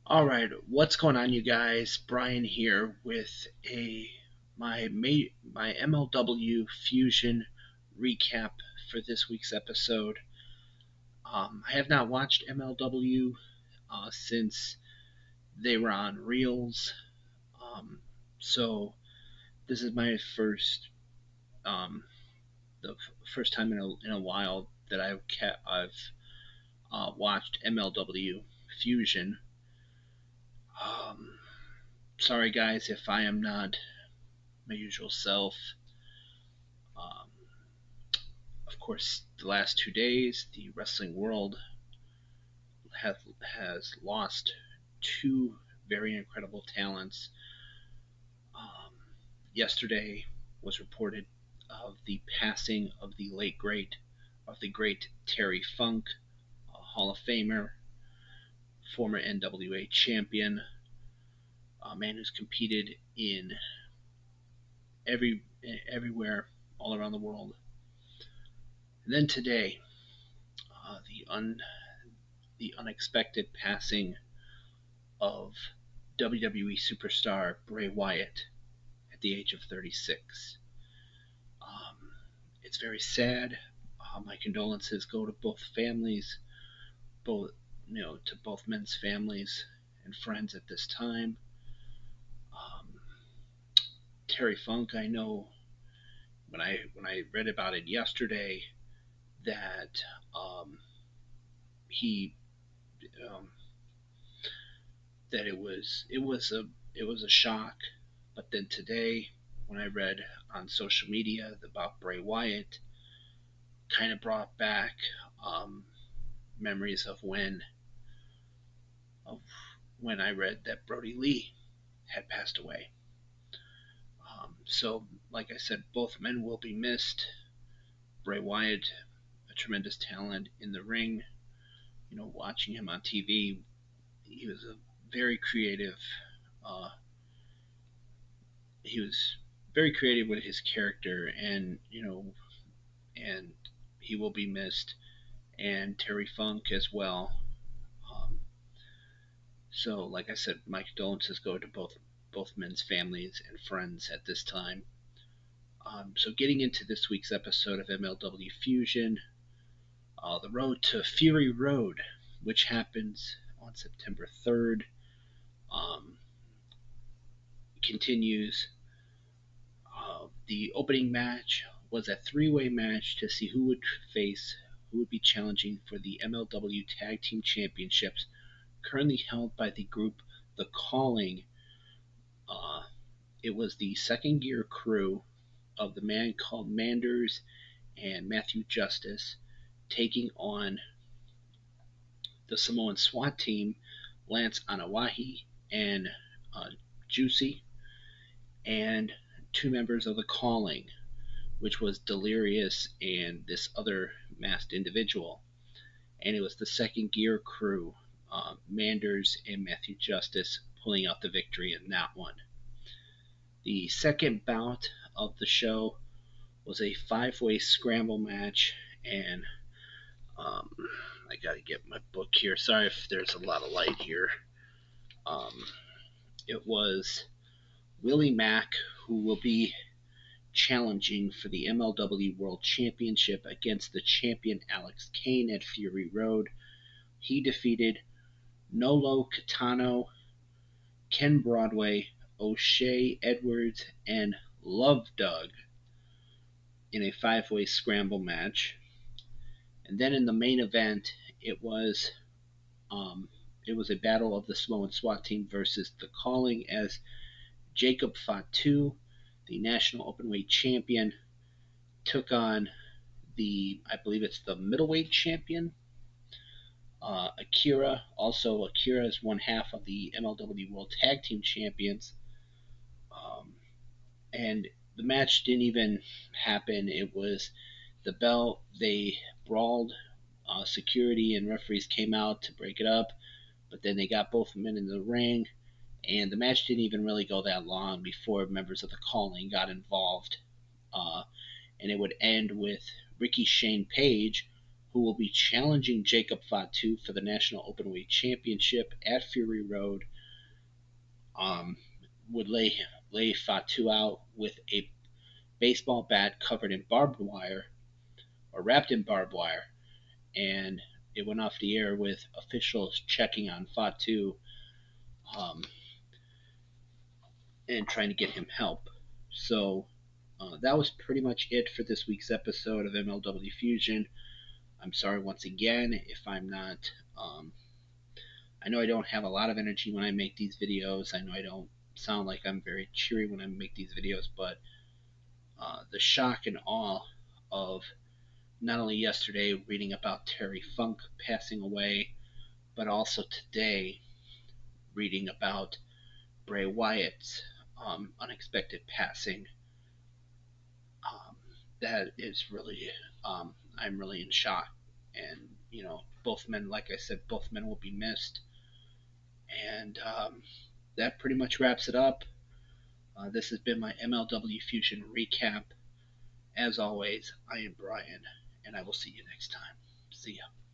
All right, what's going on, you guys? Brian here with a my MLW Fusion recap for this week's episode. I have not watched MLW since they were on Reels, um, so this is my um, the first time in a while that I've watched MLW Fusion. Um, Sorry, guys, if I am not my usual self. Um, of course, the last 2 days, the wrestling world has, has lost two very incredible talents. Um, Yesterday was reported of the passing of the great Terry Funk, a Hall of Famer, former NWA champion, a man who's competed in every everywhere all around the world. And then today, uh, the un the unexpected passing of WWE superstar Bray Wyatt at the age of 36. Um, it's very sad. My condolences go to both families, both to both men's families and friends at this time. Um, Terry Funk, I know when I read about it yesterday that he um, that it was a shock. But then today, when I read on social media about Bray Wyatt, kind of brought back um, memories of when I read that Brody Lee had passed away. So, like I said, both men will be missed. Bray Wyatt, a tremendous talent in the ring. Watching him on TV, he was a very creative. Uh, he was very creative with his character, and he will be missed. And Terry Funk as well. Um, so, like I said, my condolences go to both men's families and friends at this time. So, getting into this week's episode of MLW Fusion, the road to Fury Road, which happens on September 3rd, um, continues. The opening match was a three-way match to see who would be challenging for the MLW Tag Team Championships, currently held by the group The Calling. Uh, it was the second gear crew of the man called Manders and Matthew Justice taking on the Samoan SWAT team, Lance Anawahi and uh, Juicy, and two members of the Calling, which was Delirious and this other masked individual. And it was the second gear crew, Manders and Matthew Justice, pulling out the victory in that one. The second bout of the show was a five-way scramble match, and um, I gotta get my book here. Sorry if there's a lot of light here. Um, it was Willie Mack who will be challenging for the MLW World Championship against the champion Alex Kane at Fury Road. He defeated Nolo Catano, Ken Broadway, O'Shea Edwards, and Love Doug in a five-way scramble match. And then in the main event, it was um, it was a battle of the Samoan SWAT team versus the Calling as Jacob Fatu, the national openweight champion, took on I believe it's the middleweight champion, Akira. Also, Akira is one half of the MLW World Tag Team Champions. Um, and the match didn't even happen. It was the bell. They brawled. Security and referees came out to break it up, but then they got both men in the ring, and the match didn't even really go that long before members of the Calling got involved. And it would end with Ricky Shane Page, who will be challenging Jacob Fatu for the National Openweight Championship at Fury Road, um, would lay Fatu out with a baseball bat covered in barbed wire or wrapped in barbed wire, and it went off the air with officials checking on Fatu, um, and trying to get him help. So that was pretty much it for this week's episode of MLW Fusion. I'm sorry once again if I'm not. Um, I know I don't have a lot of energy when I make these videos. I know I don't sound like I'm very cheery when I make these videos, but the shock and awe of not only yesterday reading about Terry Funk passing away, but also today reading about Bray Wyatt's unexpected passing. Um, that is really, I'm really in shock. And, both men, like I said, both men will be missed. And that pretty much wraps it up. This has been my MLW Fusion recap. As always, I am Brian, and I will see you next time. See ya.